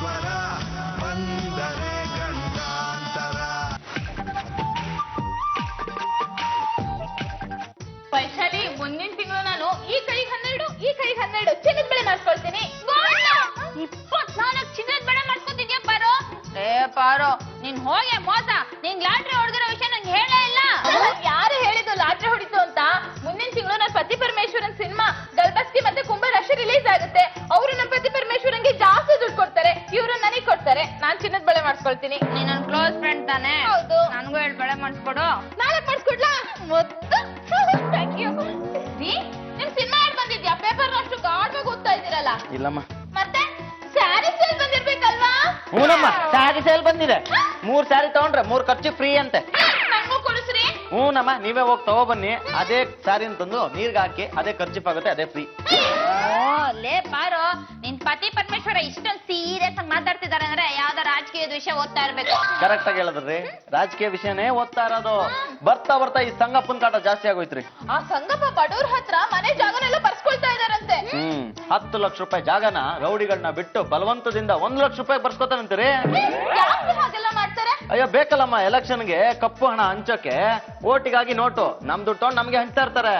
ಸ್ವರ ಬಂದರೆ ಗಂಟಾಂತರ. ವೈಶಾಲಿ, ಮುಂದಿನ ತಿಂಗಳು ನಾನು ಈ ಕೈಗೆ 12 ಈ ಕೈಗೆ 12 ಚಿನ್ನದ ಬೆಳೆ ಮಾಡ್ಕೊಳ್ತೀನಿ. 24 ಚಿನ್ನದ ಬೆಳೆ ಮಾಡ್ಕೊತಿದ್ಯಾ ಪಾರೋ? ಪಾರೋ, ನೀನ್ ಹೋಗೆ ಮೋಸ. ನೀನ್ ಲಾಟ್ರಿ ಹೊಡೆದಿರೋ ವಿಷಯ ನಂಗೆ ಹೇಳೇ ಇಲ್ಲ. ಯಾರು ಹೇಳಿದ್ದು ಲಾಟ್ರಿ ಹೊಡಿತು ಅಂತ? ಮುಂದಿನ ತಿಂಗಳು ನನ್ನ ಪತಿ ಪರಮೇಶ್ವರನ್ ಸಿನಿಮಾ ಗಲ್ಬಸ್ತಿ ಮತ್ತೆ ಕುಂಭರಾಶಿ ರಿಲೀಸ್ ಆಗುತ್ತೆ. ಅವರು ನಮ್ಮ ಪತಿ ಪರಮೇಶ್ವರನ್ಗೆ ಜಾಸ್ತಿ ದುಡ್ಡು ಕೊಡ್ತಾರೆ, ಇವರು ನನಗೆ ಕೊಡ್ತಾರೆ. ನಾನ್ ಚಿನ್ನದ ಬೆಳೆ ಮಾಡ್ಕೊಳ್ತೀನಿ. ನೀನ್ ನನ್ನ ಕ್ಲೋಸ್ ಫ್ರೆಂಡ್ ತಾನೆ? ಹೌದು. ನನಗೂ ಹೇಳಿ ಬೆಳೆ ಮಾಡಿಸ್ಕೊಡು. ನಾಳೆ ಮಾಡಿಸ್ಕೊಡ್ಲಾ? ಮೊದ್ಲು ಥ್ಯಾಂಕ್ ಯು. ನಿಮ್ ಸಿನಿಮಾ ಯಾರು ಬಂದಿದ್ಯಾ? ಪೇಪರ್ ಅಷ್ಟು ಗಾಢವಾಗಿ ಓದ್ತಾ ಇದ್ದೀರಲ್ಲ. ಇಲ್ಲಮ್ಮ. ಮತ್ತೆ ಸ್ಯಾರಿ ಸೇಲ್ ಬಂದಿರ್ಬೇಕಲ್ವಾ? ಹೂನಮ್ಮ, ಸ್ಯಾರಿ ಸೇಲ್ ಬಂದಿದೆ. 3 ಸ್ಯಾರಿ ತಗೊಂಡ್ರೆ 3 ಖರ್ಚು ಫ್ರೀ ಅಂತೆ. ನಂಗೂ ಕೊಡಿಸ್ರಿ. ಹೂನಮ್ಮ, ನೀವೇ ಹೋಗಿ ತಗೋಬನ್ನಿ. ಅದೇ ಸ್ಯಾರಿ ಅಂತಂದು ನೀರ್ಗೆ ಹಾಕಿ ಅದೇ ಖರ್ಚು ಆಗುತ್ತೆ, ಅದೇ ಫ್ರೀ. ಲೇ ಪಾರೋ, ನಿನ್ ಪತಿ ಪರಮೇಶ್ವರ ಇಷ್ಟೊಂದು ಸೀರಿಯಸ್ ಆಗಿ ಮಾತಾಡ್ತಿದಾರೆ ಅಂದ್ರೆ ಯಾವ್ದೋ ರಾಜಕೀಯದ ವಿಷಯ ಓದ್ತಾ ಇರ್ಬೇಕು. ಕರೆಕ್ಟ್ ಆಗಿ ಹೇಳಿದ್ರಿ, ರಾಜಕೀಯ ವಿಷಯನೇ ಓದ್ತಾ ಇರೋದು. ಬರ್ತಾ ಬರ್ತಾ ಈ ಸಂಗಪ್ಪನ ಕಾಟ ಜಾಸ್ತಿ ಆಗೋಯ್ತ್ರಿ. ಆ ಸಂಗಪ್ಪ ಬಡವ್ರ ಹತ್ರ ಮನೆ ಜಾಗನೆಲ್ಲ ಬರ್ಸ್ಕೊಳ್ತಾ ಇದಾರಂತೆ. 10 ಲಕ್ಷ ರೂಪಾಯಿ ಜಾಗನ ರೌಡಿಗಳನ್ನ ಬಿಟ್ಟು ಬಲವಂತದಿಂದ 1 ಲಕ್ಷ ರೂಪಾಯಿ ಬರ್ಸ್ಕೊತಾನಂತೀರಿ. ಯಾಕೆ ಹಾಗೆಲ್ಲ ಮಾಡ್ತಾರೆ? ಅಯ್ಯೋ ಬೇಕಲ್ಲಮ್ಮ, ಎಲೆಕ್ಷನ್ಗೆ ಕಪ್ಪು ಹಣ ಹಂಚೋಕೆ, ಓಟಿಗಾಗಿ ನೋಟು ನಮ್ ದುಡ್ಡು ತಗೊಂಡು ನಮ್ಗೆ ಹಂಚ್ತಾ ಇರ್ತಾರೆ.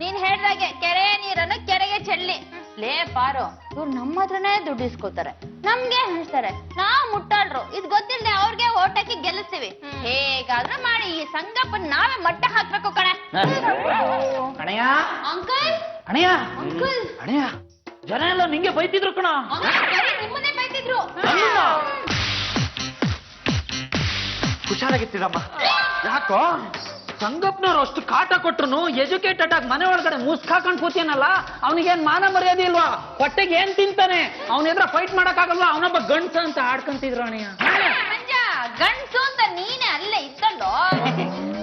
ನೀನ್ ಹೇಳ್ದಾಗೆ ಕೆರೆ ನೀರನ್ನು ಕೆರೆಗೆ ಚೆಲ್ಲಿ. ಲೇ ಪಾರೋ, ಇವ್ರು ನಮ್ಮ ಹತ್ರನೇ ದುಡ್ಡು ಇಸ್ಕೋತಾರೆ, ನಮ್ಗೆ ಹಂಚ್ತಾರೆ. ನಾವ್ ಮುಟ್ಟಾಳ್ರು, ಇದ್ ಗೊತ್ತಿಲ್ಲದೆ ಅವ್ರಿಗೆ ಓಟ್ ಹಾಕಿ ಗೆಲ್ಲಿಸ್ತೀವಿ. ಹೇಗಾದ್ರೂ ಮಾಡಿ ಈ ಸಂಗಪ್ಪನ್ ನಾವೇ ಮಟ್ಟ ಹಾಕ್ಬೇಕು ಕಣೆ. ಅಣಯ್ಯ, ಅಂಕಲ್, ಅಣಯ್ಯ, ಅಂಕಲ್, ಅಣಯ್ಯ, ಜನ ಎಲ್ಲ ನಿಂಗೆ ಬೈತಿದ್ರು ಕಣ. ನಿಮ್ಮನ್ನೇ ಬೈತಿದ್ರು. ಹುಷಾರಾಗಿರ್ತೀರಮ್ಮ. ಯಾಕೋ ಸಂಗಪ್ಪನವ್ರು ಅಷ್ಟು ಕಾಟ ಕೊಟ್ರು ಎಜುಕೇಟೆಡ್ ಆಗಿ ಮನೆ ಒಳಗಡೆ ಮುಸ್ಕಾಕೊಂಡ್ ಕೂತಿಯನಲ್ಲ, ಅವನಿಗೇನ್ ಮಾನ ಮರ್ಯಾದೆ ಇಲ್ವಾ? ಹೊಟ್ಟೆಗೆ ಏನ್ ತಿಂತಾನೆ? ಅವನ ಎದುರ ಫೈಟ್ ಮಾಡಕ್ ಆಗಲ್ವಾ? ಅವನೊಬ್ಬ ಗಂಡ್ಸ ಅಂತ ಆಡ್ಕೊಂತಿದ್ರು ಅಣಯ್ಯ. ಗಂಡ್ಸು ಅಂತ ನೀನೆ ಅಲ್ಲೇ ಇದ್ದಲ್ಲೋ.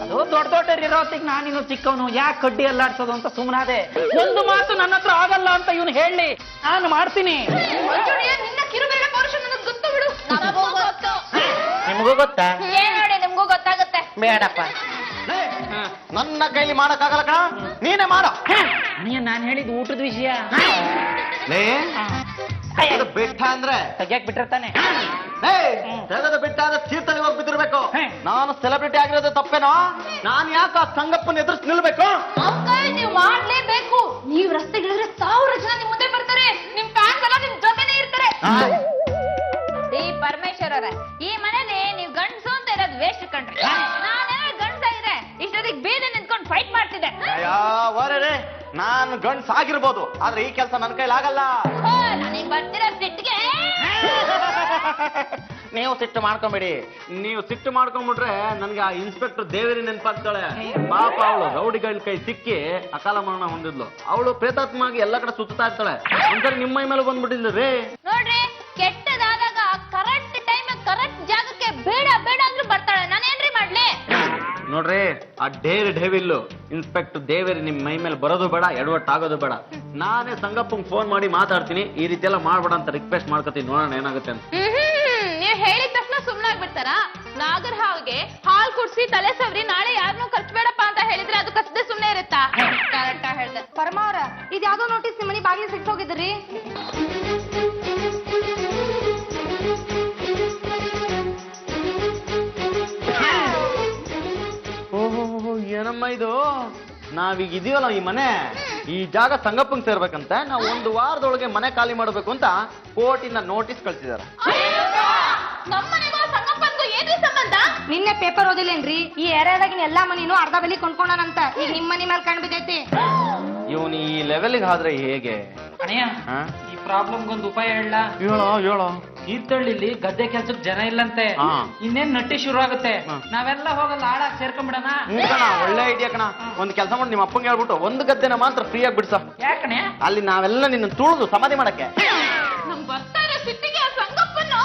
ಅದು ದೊಡ್ಡ ದೊಡ್ಡರಿರೋತ್ತಿಗೆ ನಾನಿನ್ನು ಚಿಕ್ಕವನು, ಯಾಕೆ ಕಡ್ಡಿ ಅಲ್ಲಾಡ್ಸೋದು ಅಂತ ಸುಮ್ಮನಾದೆ. ಒಂದು ಮಾತು ನನ್ನ ಹತ್ರ ಆಗಲ್ಲ ಅಂತ ಇವನು ಹೇಳಿ ನಾನು ಮಾಡ್ತೀನಿ. ನಿನ್ನ ಕಿರುಬೇಡ ಪೌರುಷ ನನಗೆ ಗೊತ್ತು ಬಿಡು. ನಿಮಗೂ ಗೊತ್ತಾ? ಏನ್ ನೋಡಿ, ನಿಮ್ಗೂ ಗೊತ್ತಾಗುತ್ತೆ. ಬೇಡಪ್ಪ, ನನ್ನ ಕೈಲಿ ಮಾಡಕ್ಕಾಗಲ್ಲ ಕಣ, ನೀನೇ ಮಾಡ. ಅಣಯ್ಯ, ನಾನ್ ಹೇಳಿದ್ ಊಟದ ವಿಷಯ. ಬಿಟ್ಟ ಅಂದ್ರೆ ತೆಗ್ಯಾಕ್ ಬಿಟ್ಟಿರ್ತಾನೆ. ತೆಗೆದ ಬಿಟ್ಟ ಅಂದ್ರೆ ತೀರ್ಥದಲ್ಲಿ ಹೋಗಿ ಬಿದ್ದಿರ್ಬೇಕು. ನಾನು ಸೆಲೆಬ್ರಿಟಿ ಆಗಿರೋದು ತಪ್ಪೇನೋ? ನಾನ್ ಯಾಕೆ ಆ ಸಂಗಪ್ಪನ ಎದುರಿಸಿ ನಿಲ್ಬೇಕು? ಅಂಕಲ್, ನೀವು ಮಾಡ್ಲೇಬೇಕು. ನೀವ್ ರಸ್ತೆಗಳಿದ್ರೆ 1000 ಜನ ನಿಮ್ ಮುಂದೆ ಬರ್ತಾರೆ. ನಿಮ್ ಫ್ಯಾನ್ಸ್ ಎಲ್ಲ ನಿಮ್ ಜೊತೆನೇ ಇರ್ತಾರೆ. ಈ ಪರಮೇಶ್ವರ ಅವರೇ, ಈ ಮನೇಲಿ ನೀವು ಗಂಡ್ಸು ಅಂತ ಇರೋದು ವೇಸ್ಟ್ ಕಂಡ್ರಿ. ನಾನೇನೋ ಗಂಡ್ಸಾಗಿದ್ರೆ ಇಷ್ಟೊತ್ತಿಗೆ ಬೀದಿ ನಿಂತ್ಕೊಂಡು ಫೈಟ್ ಮಾಡ್ತಿದ್ದೆ. ರೇ, ನಾನು ಗಂಡ್ಸ್ ಆಗಿರ್ಬೋದು, ಆದ್ರೆ ಈ ಕೆಲಸ ನನ್ನ ಕೈಲಿ ಆಗಲ್ಲ. ನನಗೆ ಬರ್ತಿರೋ ಸಿಟ್ಟಿಗೆ ನೀವು ಸಿಟ್ಟು ಮಾಡ್ಕೊಂಬೇಡಿ. ನೀವು ಸಿಟ್ಟು ಮಾಡ್ಕೊಂಡ್ಬಿಟ್ರೆ ನನ್ಗೆ ಆ ಇನ್ಸ್ಪೆಕ್ಟರ್ ದೇವೇರಿ ನೆನಪಾಗ್ತಾಳೆ. ಪಾಪ ಅವಳು ರೌಡಿಗಳ ಕೈ ಸಿಕ್ಕಿ ಅಕಾಲ ಮರಣ ಹೊಂದಿದ್ಲು. ಅವಳು ಪ್ರೇತಾತ್ಮವಾಗಿ ಎಲ್ಲ ಕಡೆ ಸುತ್ತಾ ಇರ್ತಾಳೆ. ಒಂದ್ಸರಿ ನಿಮ್ಮ ಮೈ ಮೇಲೆ ಬಂದ್ಬಿಟ್ಟಿದ್ರಿ. ನೋಡ್ರಿ, ಕೆಟ್ಟದಾದಾಗ ಕರೆಕ್ಟ್ ಟೈಮ್ ಕರೆಕ್ಟ್ ಜಾಗಕ್ಕೆ ಬೇಡ ಬೇಡ ಅಂದ್ರೂ ಬರ್ತಾಳೆ. ನಾನೇನ್ರಿ ಮಾಡ್ಲಿ? ನೋಡ್ರಿ, ಆ ಡೆವಿಲ್ ಇನ್ಸ್ಪೆಕ್ಟರ್ ದೇವೇರಿ ನಿಮ್ ಮೈ ಮೇಲೆ ಬರೋದು ಬೇಡ, ಎಡವಟ್ಟು ಆಗೋದು ಬೇಡ. ನಾನೇ ಸಂಗಪ್ಪಂಗ್ ಫೋನ್ ಮಾಡಿ ಮಾತಾಡ್ತೀನಿ, ಈ ರೀತಿ ಎಲ್ಲ ಮಾಡ್ಬೇಡ ಅಂತ ರಿಕ್ವೆಸ್ಟ್ ಮಾಡ್ಕೊತೀನಿ. ನೋಡೋಣ ಏನಾಗುತ್ತೆ ಅಂತ. ನೀವ್ ಹೇಳಿದ ತಕ್ಷಣ ಸುಮ್ನಾಗ್ಬಿಡ್ತಾರ? ನಾಗರ ಹಾವಿಗೆ ಹಾಲ್ ಕುಡ್ಸಿ ತಲೆ ಸವ್ರಿ ನಾಳೆ ಯಾರನ್ನೂ ಖರ್ಚು ಬೇಡಪ್ಪ ಅಂತ ಹೇಳಿದ್ರೆ ಅದು ಕಸದೆ ಸುಮ್ನೆ ಇರುತ್ತಾ? ಕರೆಕ್ಟ್ ಹೇಳ್ದೆ. ಪರಮ ಅವ್ರ, ಇದ್ಯಾವ್ದೋ ನೋಟಿಸ್ ನಿಮ್ಮ ಮನೆ ಬಾಗಿಲು ಸಿಕ್ಸ್ ಹೋಗಿದ್ರಿ. ಓಹೋ, ಏನಮ್ಮ ಇದು? ನಾವೀಗ ಇದೀವಲ್ಲ ಈ ಮನೆ, ಈ ಜಾಗ ಸಂಗಪ್ಪಂಗ್ ಸೇರ್ಬೇಕಂತ. ನಾವು 1 ವಾರದೊಳಗೆ ಮನೆ ಖಾಲಿ ಮಾಡಬೇಕು ಅಂತ ಕೋರ್ಟಿಂದ ನೋಟಿಸ್ ಕಳ್ಸಿದಾರೆ. ನಮ್ಮನೆಗೂ ಸಂಗಪ್ಪನ್ಗೂ ಏನ್ರಿ ಸಂಬಂಧ? ನಿನ್ನೆ ಪೇಪರ್ ಓದಿಲ್ಲೇನ್ರಿ? ಈ ಏರಿಯಾದಾಗಿನ ಎಲ್ಲಾ ಮನಿನೂ ಅರ್ಧ ಬೆಲಿ ಕೊಂಡ್ಕೊಂಡಂತ. ಈಗ ನಿಮ್ ಮನಿ ಮೇಲೆ ಕಂಡು ಬಿದ್ದೈತಿ. ಇವನು ಈ ಲೆವೆಲ್ಗೆ ಆದ್ರೆ ಹೇಗೆ? ಅಣಯ್ಯ, ಈ ಪ್ರಾಬ್ಲಮ್ಗೊಂದು ಉಪಾಯ ಹೇಳ. ಹೇಳೋ. ತೀರ್ಥಹಳ್ಳಿಲಿ ಗದ್ದೆ ಕೆಲ್ಸಕ್ಕೆ ಜನ ಇಲ್ಲಂತೆ. ಇನ್ನೇನ್ ನಟ್ಟಿ ಶುರು ಆಗುತ್ತೆ. ನಾವೆಲ್ಲ ಹೋಗಲ್ಲ ಆಡಾಕ್ ಸೇರ್ಕೊಂಡ್ಬಿಡಣ. ಒಳ್ಳೆ ಐಡಿಯಾ ಕಣ. ಒಂದ್ ಕೆಲಸ ಮಾಡಿ, ನಿಮ್ಮ ಅಪ್ಪಂಗೆ ಹೇಳ್ಬಿಟ್ಟು 1 ಗದ್ದೆನ ಮಾತ್ರ ಫ್ರೀ ಆಗಿ ಬಿಡ್ಸ. ಯಾಕಣೆ? ಅಲ್ಲಿ ನಾವೆಲ್ಲ ನಿನ್ನ ತುಳಿದು ಸಮಾಧಿ ಮಾಡಕ್ಕೆ. ನಮ್ ಬರ್ತಾ ಇರೋ ಸಿಟ್ಟಿಗೆ ಆ ಸಂಗಪ್ಪನ್ನು.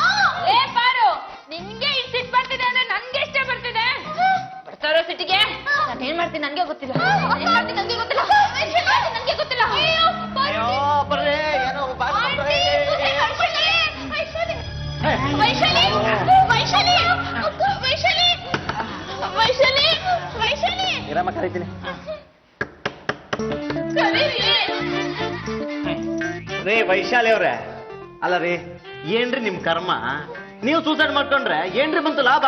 ಏ ಪಾರು, ನಿನ್ಗೆ ಇಷ್ಟು ಸಿಟ್ಟು ಬರ್ತಿದೆ ಅಂದ್ರೆ ನನ್ಗೆ ಎಷ್ಟೇ ಬರ್ತಿದೆ. ಬರ್ತಾ ಇರೋ ಸಿಟ್ಟಿಗೆ ನಾನು ಏನ್ ಮಾಡ್ತೀನಿ ನನ್ಗೆ ಗೊತ್ತಿಲ್ಲ. ನನ್ಗೆ ಗೊತ್ತಿಲ್ಲ. ವೈಶಾಲಿ, ವೈಶಾಲಿ, ವೈಶಾಲಿ, ವೈಶಾಲಿ, ವೈಶಾಲಿ, ಇರಮ್ಮ ಕರೀತೀನಿ. ಕರೀರಿ. ರೇ ವೈಶಾಲಿ ಅವ್ರೆ, ಅಲ್ಲ ರೀ, ಏನ್ರಿ ನಿಮ್ ಕರ್ಮ? ನೀವು ಸೂಸೈಡ್ ಮಾಡ್ಕೊಂಡ್ರೆ ಏನ್ರಿ ಬಂತು ಲಾಭ?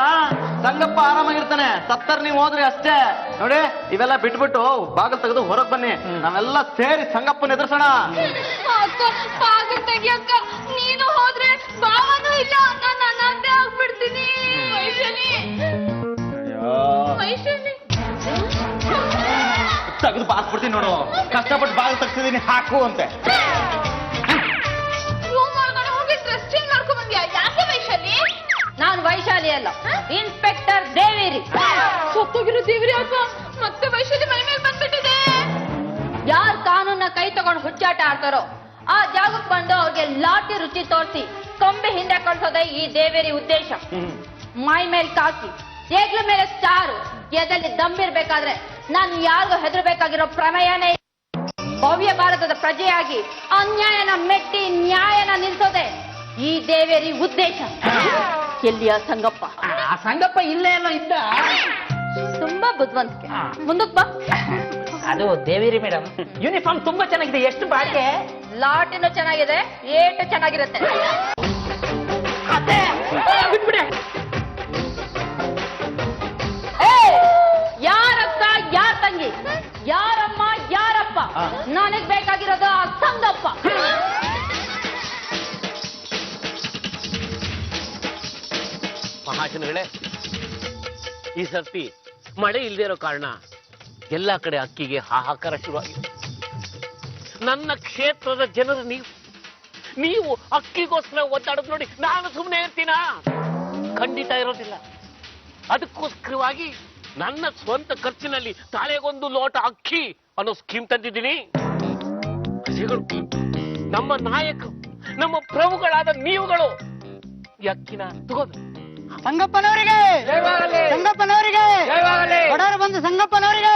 ಸಂಗಪ್ಪ ಆರಾಮಾಗಿರ್ತಾನೆ, ಸತ್ತರ್ ನೀವು ಹೋದ್ರಿ ಅಷ್ಟೇ. ನೋಡಿ, ಇವೆಲ್ಲ ಬಿಟ್ಬಿಟ್ಟು ಬಾಗಿಲು ತೆಗೆದು ಹೊರಗ್ ಬನ್ನಿ, ನಾವೆಲ್ಲ ಸೇರಿ ಸಂಗಪ್ಪನ ಎದುರ್ಸೋಣ. ಅಕ್ಕ ಬಾಗಿಲು ತೆಗಿಯಕ್ಕ, ನೀನು ಹೋದ್ರೆ ಬಾವನೂ ಇಲ್ಲ, ನಾನು ಅನಾಥೆ ಆಗ್ಬಿಡ್ತೀನಿ. ವೈಶಾಲಿ ವೈಶಾಲಿ ತೆಗೆದು ಬಾಸ್ಬಿಡ್ತೀನಿ ನೋಡು, ಕಷ್ಟಪಟ್ಟು ಬಾಗಿಲು ತೆಗ್ಸಿದೀನಿ, ಹಾಕು ಅಂತೆ. ರೂಮ್ ಒಳಗಡೆ ಹೋಗಿ ಡ್ರೆಸ್ ಚೇಂಜ್ ಮಾಡ್ಕೊಂಡ್ ಬಂದ್ಯಾ? ಯಾಕೆ ವೈಶಾಲಿ? ನಾನು ವೈಶಾಲಿ ಅಲ್ಲ, ಇನ್ಸ್ಪೆಕ್ಟರ್ ದೇವೇರಿ. ಸತ್ತೋಗಿರೋ ದೇವ್ರಿ ಅಕ್ಕ, ಮತ್ತೆ ವೈಶಾಲಿ ಮೈ ಮೇಲೆ ಬಂದ್ಬಿಟ್ಟಿದೆ. ಯಾರ್ ಕಾನೂನ ಕೈ ತಗೊಂಡು ಹುಚ್ಚಾಟ ಆಡ್ತಾರೋ ಆ ಜಾಗಕ್ಕೆ ಬಂದು ಅವ್ರಿಗೆ ಲಾಠಿ ರುಚಿ ತೋರಿಸಿ ಕೊಂಬೆ ಹಿಂದೆ ಕಳ್ಸೋದೇ ಈ ದೇವೇರಿ ಉದ್ದೇಶ. ಮೈ ಮೇಲೆ ಕಾಕಿ, ಏಗ್ಲ ಮೇಲೆ ಸ್ಟಾರು, ಎದಲ್ಲಿ ದಮ್ಮಿರ್ಬೇಕಾದ್ರೆ ನಾನು ಯಾರಿಗೂ ಹೆದರ್ಬೇಕಾಗಿರೋ ಪ್ರಮೇಯನೇ. ಭವ್ಯ ಭಾರತದ ಪ್ರಜೆಯಾಗಿ ಅನ್ಯಾಯನ ಮೆಟ್ಟಿ ನ್ಯಾಯನ ನಿಲ್ಸೋದೆ ಈ ದೇವೇರಿ ಉದ್ದೇಶ. ಎಲ್ಲಿಯ ಸಂಗಪ್ಪ? ಆ ಸಂಗಪ್ಪ ಇಲ್ಲೇ ಎಲ್ಲೋ ಇದ್ದ. ತುಂಬಾ ಬುದ್ಧಿವಂತಿಕೆ. ಮುಂದಕ್ಕೆ ಬಾ. ಅದು ದೇವೇರಿ ಮೇಡಮ್, ಯೂನಿಫಾರ್ಮ್ ತುಂಬಾ ಚೆನ್ನಾಗಿದೆ. ಎಷ್ಟು ಬಾಡಿಗೆ? ಲಾಟಿನೂ ಚೆನ್ನಾಗಿದೆ, ಏಟು ಚೆನ್ನಾಗಿರುತ್ತೆ. ಅದೇ ಬಿಟ್ಬಿಡೆ. ಯಾರಕ್ಕ ಯಾರ್ ತಂಗಿ, ಯಾರಮ್ಮ ಯಾರಪ್ಪ, ನನಗ್ ಬೇಕಾಗಿರೋದು ಆ ಸಂಗಪ್ಪ. ಮಹಾಜನಗಳೇ, ಈ ಸರ್ತಿ ಮಳೆ ಇಲ್ಲದೆ ಇರೋ ಕಾರಣ ಎಲ್ಲ ಕಡೆ ಅಕ್ಕಿಗೆ ಹಾಹಾಕಾರ ಶುರುವಾಗಿದೆ. ನನ್ನ ಕ್ಷೇತ್ರದ ಜನರು ನೀವು ಅಕ್ಕಿಗೋಸ್ಕರ ಒದ್ದಾಡೋದು ನೋಡಿ ನಾನು ಸುಮ್ಮನೆ ಇರ್ತೀನ? ಖಂಡಿತ ಇರೋದಿಲ್ಲ. ಅದಕ್ಕೋಸ್ಕರವಾಗಿ ನನ್ನ ಸ್ವಂತ ಖರ್ಚಿನಲ್ಲಿ ತಾಳೆಗೊಂದು ಲೋಟ ಅಕ್ಕಿ ಅನ್ನೋ ಸ್ಕೀಮ್ ತಂದಿದ್ದೀನಿ. ಪ್ರಜೆಗಳು, ನಮ್ಮ ನಾಯಕರು, ನಮ್ಮ ಪ್ರಭುಗಳಾದ ನೀವುಗಳು ಈ ಅಕ್ಕಿನ ತಗೋಬೇಕು. ಸಂಗಪ್ಪನವರಿಗೆ, ಸಂಗಪ್ಪನವರಿಗೆ, ಬಡವರು ಬಂದು ಸಂಗಪ್ಪನವರಿಗೆ.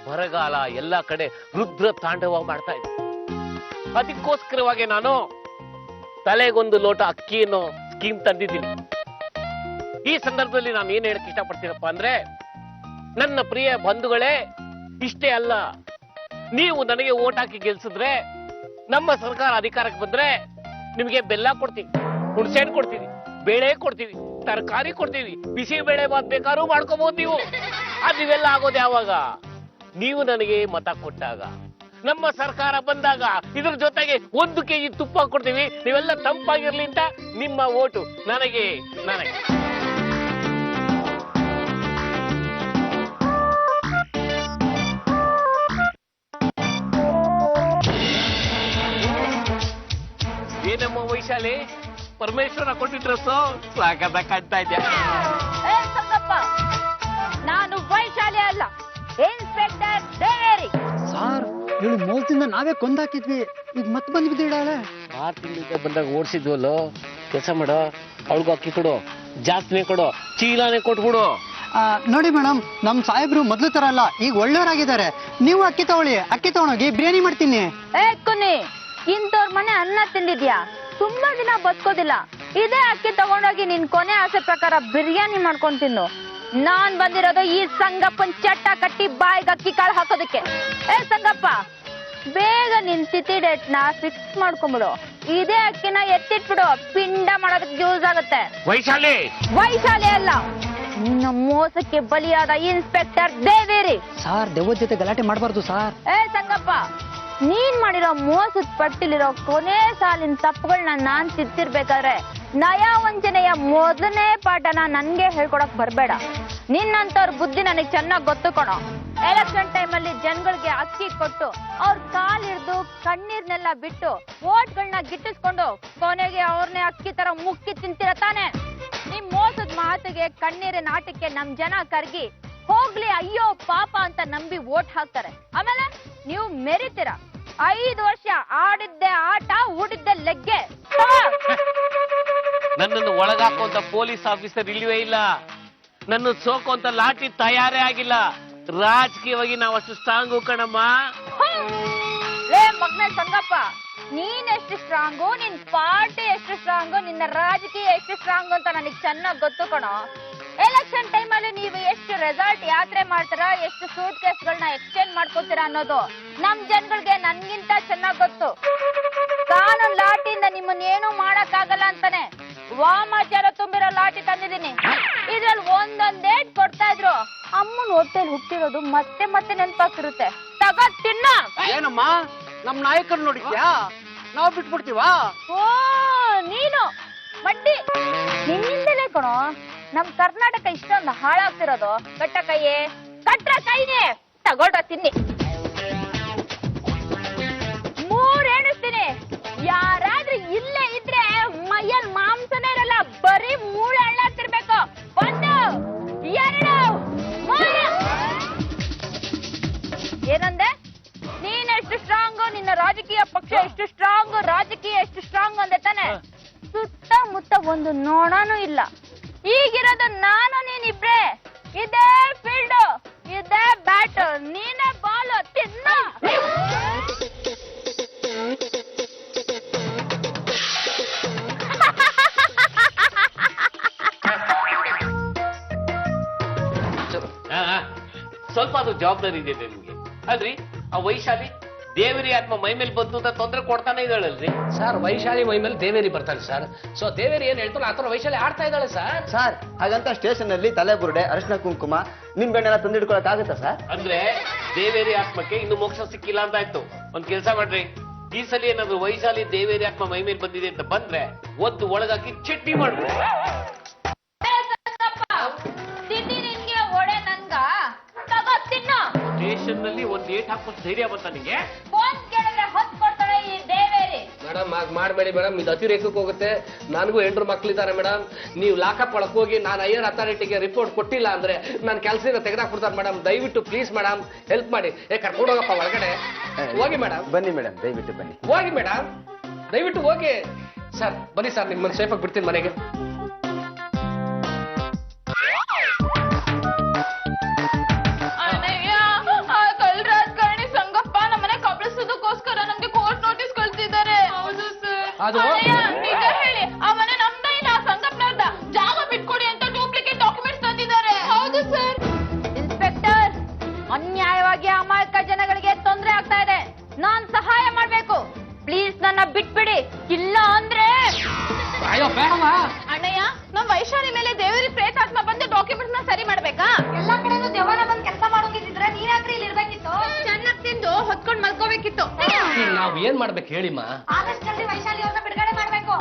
ಬರಗಾಲ ಎಲ್ಲ ಕಡೆ ರುದ್ರ ತಾಂಡವ ಮಾಡ್ತಾ ಇದೆ. ಅದಕ್ಕೋಸ್ಕರವಾಗಿ ನಾನು ತಲೆಗೊಂದು ಲೋಟ ಅಕ್ಕಿ ಅನ್ನೋ ಸ್ಕೀಮ್ ತಂದಿದ್ದೀನಿ. ಈ ಸಂದರ್ಭದಲ್ಲಿ ನಾನು ಏನ್ ಹೇಳಕ್ ಇಷ್ಟಪಡ್ತೀನಪ್ಪ ಅಂದ್ರೆ, ನನ್ನ ಪ್ರಿಯ ಬಂಧುಗಳೇ, ಇಷ್ಟೇ ಅಲ್ಲ, ನೀವು ನನಗೆ ಓಟ್ ಹಾಕಿ ಗೆಲ್ಸಿದ್ರೆ, ನಮ್ಮ ಸರ್ಕಾರ ಅಧಿಕಾರಕ್ಕೆ ಬಂದ್ರೆ ನಿಮಗೆ ಬೆಲ್ಲ ಕೊಡ್ತೀವಿ, ಹುಣಸೆಹಣ್ಣು ಕೊಡ್ತೀವಿ, ಬೇಳೆ ಕೊಡ್ತೀವಿ, ತರಕಾರಿ ಕೊಡ್ತೀವಿ, ಬಿಸಿ ಬೇಳೆ ಬಾತ್ ಬೇಕಾದ್ರೂ ಮಾಡ್ಕೋಬಹುದು ನೀವು. ಅದು ಇವೆಲ್ಲ ಆಗೋದು ಯಾವಾಗ? ನೀವು ನನಗೆ ಮತ ಕೊಟ್ಟಾಗ, ನಮ್ಮ ಸರ್ಕಾರ ಬಂದಾಗ, ಇದ್ರ ಜೊತೆಗೆ 1 kg ತುಪ್ಪ ಕೊಡ್ತೀವಿ. ನೀವೆಲ್ಲ ತಂಪಾಗಿರ್ಲಿ ಅಂತ ನಿಮ್ಮ ಓಟು ನನಗೆ. ಏನಮ್ಮ ವೈಶಾಲಿ, ಪರಮೇಶ್ವರ ಕೊಟ್ಟಿದ್ರಸು ಸ್ವಾಗತ ಕಾಣ್ತಾ ಇದ್ಯಾ? ಸಂಗಪ್ಪ, ನಾನು ವೈಶಾಲಿ ಅಲ್ಲ, ಇನ್ಸ್ಪೆಕ್ಟರ್ ದೇವೇರಿ. ಸಾರ್, ಇವಳು ಮೋಸದಿಂದ ನಾವೇ ಕೊಂದಾಕಿದ್ವಿ, ಈಗ ಮತ್ತೆ ಬಂದು ಬಿದ್ದಾಳೆ. 6 ತಿಂಗಳಿಗೆ ಬಂದಾಗ ಓಡಿಸಿದ್ವಲ್ಲೋ. ಕೆಲಸ ಮಾಡೋ, ಅವಳಿಗೂ ಅಕ್ಕಿ ಕೊಡು, ಜಾಸ್ತಿನೇ ಕೊಡು, ಚೀಲಾನೇ ಕೊಟ್ಬಿಡು. ನೋಡಿ ಮೇಡಮ್, ನಮ್ ಸಾಹೇಬ್ರು ಮೊದ್ಲು ತರ ಅಲ್ಲ, ಈಗ ಒಳ್ಳೆಯವರಾಗಿದ್ದಾರೆ. ನೀವು ಅಕ್ಕಿ ತಗೊಳ್ಳಿ, ಅಕ್ಕಿ ತಗೊಂಡೋಗಿ ಬಿರಿಯಾನಿ ಮಾಡ್ತೀನಿ. ಕುನ್ನಿ, ಇಂಥವ್ರ ಮನೆ ಅನ್ನ ತಿಂದಿದ್ಯಾ, ತುಂಬಾ ದಿನ ಬದುಕೋದಿಲ್ಲ. ಇದೇ ಅಕ್ಕಿ ತಗೊಂಡೋಗಿ ನಿನ್ ಕೊನೆ ಆಸೆ ಪ್ರಕಾರ ಬಿರಿಯಾನಿ ಮಾಡ್ಕೊಂಡ್ ತಿನ್ನು. ನಾನ್ ಬಂದಿರೋದು ಈ ಸಂಗಪ್ಪನ್ ಚಟ್ಟ ಕಟ್ಟಿ ಬಾಯಿಗೆ ಅಕ್ಕಿ ಕಾಳು ಹಾಕೋದಕ್ಕೆ. ಸಂಗಪ್ಪ, ಬೇಗ ನಿನ್ ತಿಥಿ ಡೇಟ್ ನ ಫಿಕ್ಸ್ ಮಾಡ್ಕೊಂಡ್ಬಿಡು. ಇದೇ ಅಕ್ಕಿನ ಎತ್ತಿಟ್ಬಿಡು, ಪಿಂಡ ಮಾಡೋದಕ್ಕೆ ಯೂಸ್ ಆಗುತ್ತೆ. ವೈಶಾಲಿ ಅಲ್ಲ, ನಿನ್ನ ಮೋಸಕ್ಕೆ ಬಲಿಯಾದ ಇನ್ಸ್ಪೆಕ್ಟರ್ ದೇವೇರಿ. ಸಾರ್, ದೆವ್ವದ ಜೊತೆ ಗಲಾಟೆ ಮಾಡಬಾರ್ದು ಸಾರ್. ಸಂಗಪ್ಪ, ನೀನ್ ಮಾಡಿರೋ ಮೋಸದ ಪಟ್ಟಿಲಿರೋ ಕೊನೆ ಸಾಲಿನ ತಪ್ಪುಗಳನ್ನ ನಾನ್ ತಿದ್ದಿರ್ಬೇಕಾದ್ರೆ ನಯಾ ವಂಚನೆಯ ಮೊದಲನೇ ಪಾಠನ ನನ್ಗೆ ಹೇಳ್ಕೊಡಕ್ ಬರ್ಬೇಡ. ನಿನ್ನಂತವ್ರ ಬುದ್ಧಿ ನನಗ್ ಚೆನ್ನಾಗ್ ಗೊತ್ತು ಕಣೋ. ಎಲೆಕ್ಷನ್ ಟೈಮಲ್ಲಿ ಜನಗಳಿಗೆ ಅಕ್ಕಿ ಕೊಟ್ಟು ಅವ್ರ ಕಾಲಿಡ್ದು ಕಣ್ಣೀರ್ನೆಲ್ಲ ಬಿಟ್ಟು ಓಟ್ಗಳನ್ನ ಗಿಟ್ಟಿಸ್ಕೊಂಡು ಕೊನೆಗೆ ಅವ್ರನ್ನೇ ಅಕ್ಕಿ ತರ ಮುಕ್ಕಿ ತಿಂತಿರ ತಾನೆ. ನಿಮ್ ಮೋಸದ ಮಾತಿಗೆ ಕಣ್ಣೀರಿನ ಆಟಕ್ಕೆ ನಮ್ ಜನ ಕರ್ಗಿ ಹೋಗ್ಲಿ ಅಯ್ಯೋ ಪಾಪ ಅಂತ ನಂಬಿ ವೋಟ್ ಹಾಕ್ತಾರೆ. ಆಮೇಲೆ ನೀವು ಮೆರಿತೀರ. 5 ವರ್ಷ ಆಡಿದ್ದೆ ಆಟ, ಊಡಿದ್ದೆ ಲೆಗ್ಗೆ. ನನ್ನನ್ನು ಒಳಗಾಕುವಂತ ಪೊಲೀಸ್ ಆಫೀಸರ್ ಇಲ್ಲವೇ ಇಲ್ಲ. ನನ್ನ ಸೋಕುವಂತ ಲಾಠಿ ತಯಾರೇ ಆಗಿಲ್ಲ. ರಾಜಕೀಯವಾಗಿ ನಾವು ಅಷ್ಟು ಸ್ಟ್ರಾಂಗು ಕಣಮ್ಮ. ಲೇ ಮಗ್ನ ಸಂಗಪ್ಪ, ನೀನ್ ಎಷ್ಟು ಸ್ಟ್ರಾಂಗು, ನಿನ್ ಪಾರ್ಟಿ ಎಷ್ಟು ಸ್ಟ್ರಾಂಗು, ನಿನ್ನ ರಾಜಕೀಯ ಎಷ್ಟು ಸ್ಟ್ರಾಂಗು ಅಂತ ನನಗ್ ಚೆನ್ನಾಗ್ ಗೊತ್ತು ಕಣೋ. ಎಲೆಕ್ಷನ್ ಟೈಮ್ ಅಲ್ಲಿ ನೀವು ಎಷ್ಟು ರೆಸಾರ್ಟ್ ಯಾತ್ರೆ ಮಾಡ್ತೀರಾ, ಎಷ್ಟು ಸೂಟ್ ಕೇಸ್ಗಳನ್ನ ಎಕ್ಸ್ಚೇಂಜ್ ಮಾಡ್ಕೊತೀರಾ ಅನ್ನೋದು ನಮ್ ಜನಗಳಿಗೆ ನನ್ಗಿಂತ ಚೆನ್ನಾಗ್ ಗೊತ್ತು. ಕಾನೂನು ಲಾಟಿಯಿಂದ ನಿಮ್ಮನ್ನ ನಾನೇನು ಮಾಡಕ್ಕಾಗಲ್ಲ ಅಂತಾನೆ ವಾಮಾಚಾರ ತುಂಬಿರೋ ಲಾಠಿ ತಂದಿದ್ದೀನಿ. ಇದ್ರಲ್ಲಿ ಒಂದೊಂದೇಟ್ ಕೊಡ್ತಾ ಇದ್ರು. ಅಮ್ಮನ ಹೊಟ್ಟೆಲ್ ಹುಟ್ಟಿರೋದು ಮತ್ತೆ ಮತ್ತೆ ನೆನ್ಪಾಗ್ತಿರುತ್ತೆ. ತಗೋ ತಿನ್ನ. ಏನಮ್ಮ ನಮ್ ನಾಯಕರು ನೋಡಿದ್ಯಾ? ನಾವ್ ಬಿಟ್ಬಿಡ್ತೀವಾ? ಓ ನೀನು ಮಡ್ಡಿ, ನಿನ್ನಿಂದಲೇ ಕಣೋ ನಮ್ ಕರ್ನಾಟಕ ಇಷ್ಟೊಂದು ಹಾಳಾಗ್ತಿರೋದು. ಕಟ್ಟ ಕೈಯೇ, ಕಟ್ರ ಕೈನೇ, ತಗೊಳ್ರ ತಿನ್ನಿ. 3 ಎಣಿಸ್ತೀನಿ. ಯಾರಾದ್ರೂ ಇಲ್ಲೇ ಇದ್ರೆ ಮೈಯಲ್ಲಿ ಮಾಂಸನೇ ಇರಲ್ಲ, ಬರೀ ಮೂಳೆ ಹಳ್ಳಾಗ್ತಿರ್ಬೇಕು. 1 2 3. ಏನಂದೆ? ನೀನೆಷ್ಟು ಸ್ಟ್ರಾಂಗು, ನಿನ್ನ ರಾಜಕೀಯ ಪಕ್ಷ ಎಷ್ಟು ಸ್ಟ್ರಾಂಗು, ರಾಜಕೀಯ ಎಷ್ಟು ಸ್ಟ್ರಾಂಗ್ ಅಂದೆ ತಾನೆ? ಸುತ್ತಮುತ್ತ ಒಂದು ನೋಡಾನು ಇಲ್ಲ. ಈಗಿರೋದು ನಾನು ನೀನಿಬ್ರೆ. ಇದೇ ಫೀಲ್ಡ್, ಇದೇ ಬ್ಯಾಟ್, ನೀನೇ ಬಾಲ್. ತಿನ್ನ. ಸ್ವಲ್ಪ ಅದು ಜವಾಬ್ದಾರಿ ಇದೆ ನಿಮ್ಗೆ. ಆದ್ರಿ ಆ ವೈಶಾಲಿ ದೇವರಿ ಆತ್ಮ ಮೈ ಮೇಲೆ ಬಂತು ಅಂತ ತೊಂದರೆ ಕೊಡ್ತಾನೆ ಇದ್ದಾಳಲ್ರಿ. ಸರ್ ವೈಶಾಲಿ ಮೈ ಮೇಲೆ ದೇವೇರಿ ಬರ್ತಾನೆ ಸರ್. ಸೊ ದೇವೇರಿ ಏನ್ ಹೇಳ್ತಾರೋ ಆತರ ವೈಶಾಲಿ ಆಡ್ತಾ ಇದ್ದಾಳೆ ಸರ್. ಸರ್ ಹಾಗಂತ ಸ್ಟೇಷನ್ ಅಲ್ಲಿ ತಲೆ ಬುರುಡೆ, ಅರಿಶಿನ ಕುಂಕುಮ, ನಿಂಬೆಣ್ಣೆಲ್ಲ ತಂದಿಡ್ಕೊಳಕ್ ಆಗುತ್ತಾ ಸರ್? ಅಂದ್ರೆ ದೇವೇರಿ ಆತ್ಮಕ್ಕೆ ಇನ್ನು ಮೋಕ್ಷ ಸಿಕ್ಕಿಲ್ಲ ಅಂತ ಆಯ್ತು. ಒಂದ್ ಕೆಲ್ಸ ಮಾಡ್ರಿ, ಈ ಸಲ ಏನಾದ್ರು ವೈಶಾಲಿ ದೇವೇರಿ ಆತ್ಮ ಮೈ ಮೇಲೆ ಬಂದಿದೆ ಅಂತ ಬಂದ್ರೆ ಒದ್ದು ಒಳಗಾಕಿ ಚಟ್ನಿ ಮಾಡ್ರಿ. ತಿಂಡಿ ನಿನ್ಗೆ, ಒಡೆ ನನ್ಗ. ತಗೋ ತಿನ್ನು. ಸ್ಟೇಷನ್ ನಲ್ಲಿ ಒಂದ್ ಏಟ್ ಹಾಕೋಷ್ಟು ಧೈರ್ಯ ಬಂತ ನಿಂಗೆ? ಫೋನ್ ಕೇಳಿದ್ರೆ ಹೊತ್ತು ಕೊಡ್ತಾಳೆ ಈ ದೇವೇರಿ. ಮೇಡಮ್ ಹಾಗೆ ಮಾಡಬೇಡಿ ಮೇಡಮ್, ಇದು ಅತಿರೇಕಕ್ಕೆ ಹೋಗುತ್ತೆ. ನನಗೂ 8 ಮಕ್ಳಿದ್ದಾರೆ ಮೇಡಮ್. ನೀವು ಲಾಕಪ್ ಒಳಕ್ ಹೋಗಿ ನಾನು ಹೈಯರ್ ಅಥಾರಿಟಿಗೆ ರಿಪೋರ್ಟ್ ಕೊಟ್ಟಿಲ್ಲ ಅಂದ್ರೆ ನನ್ನ ಕೆಲಸದಿಂದ ತೆಗೆದಾಕ್ಬಿಡ್ತಾರೆ ಮೇಡಮ್. ದಯವಿಟ್ಟು ಪ್ಲೀಸ್ ಮೇಡಮ್ ಹೆಲ್ಪ್ ಮಾಡಿ. ಕರ್ಕೊಂಡು ಹೋಗಪ್ಪ ಒಳಗಡೆ. ಹೋಗಿ ಮೇಡಮ್. ಬನ್ನಿ ಮೇಡಮ್, ದಯವಿಟ್ಟು ಬನ್ನಿ. ಹೋಗಿ ಮೇಡಮ್, ದಯವಿಟ್ಟು ಹೋಗಿ. ಸರ್ ಬನ್ನಿ ಸರ್, ನಿಮ್ಮನ್ನು ಸೇಫಾಗಿ ಬಿಡ್ತೀನಿ ಮನೆಗೆ. ರಾಜಕಾರಣಿ ಸಂಗಪ್ಪ ನಮ್ಮನೆ ಕಬಳಿಸೋದಕ್ಕೋಸ್ಕರ ನಮ್ಗೆ ಕೋರ್ಟ್ ನೋಟಿಸ್ ಕಳ್ಸಿದ್ದಾರೆ. ಹೌದು ಸರ್. ಅದು ನಿಜ ಹೇಳಿ, ಆ ಮನೆ ನಮ್ದ ಇಲ್ಲ, ಸಂಗಪ್ಪನವ್ರದ. ಜಾಗ ಬಿಟ್ಕೊಡಿ ಅಂತ ಡೂಪ್ಲಿಕೇಟ್ ಡಾಕ್ಯುಮೆಂಟ್ಸ್ ತಂದಿದ್ದಾರೆ. ಹೌದು ಸರ್. ಇನ್ಸ್ಪೆಕ್ಟರ್, ಅನ್ಯಾಯವಾಗಿ ಅಮಾಯಕ ಜನಗಳಿಗೆ ತೊಂದರೆ ಆಗ್ತಾ ಇದೆ. ನಾನ್ ಸಹಾಯ ಮಾಡ್ಬೇಕು. ಪ್ಲೀಸ್ ನನ್ನ ಬಿಟ್ಬಿಡಿ, ಇಲ್ಲ ಅಂದ್ರೆ. ಅಯ್ಯೋ ಬೇಡವಾ? ಅಣ್ಣಯ್ಯ, ನಮ್ ವೈಶಾಲಿ ಮೇಲೆ ದೇವರಿ ಪ್ರೇತಾತ್ಮ ಬಂದು ಡಾಕ್ಯುಮೆಂಟ್ಸ್ ನ ಸರಿ ಮಾಡ್ಬೇಕಾ? ಎಲ್ಲಾ ಕಡೆನೂ ದೇವರ ಬಂದ್ ಕೆಲಸ ಮಾಡೋಗಿದ್ರೆ ನೀನಾದ್ರೂ ಇಲ್ಲಿ ಇರ್ಬೇಕಿತ್ತು. ಚೆನ್ನಾಗ್ ತಿಂದು ಹೊತ್ಕೊಂಡ್ ಮಲ್ಕೋಬೇಕಿತ್ತು. ನಾವ್ ಏನ್ ಮಾಡ್ಬೇಕು ಹೇಳಿಮ್ಮ? ಆದಷ್ಟು ಜಲ್ದಿ ವೈಶಾಲಿ ಅವ್ರನ್ನ ಬಿಡುಗಡೆ ಮಾಡ್ಬೇಕು.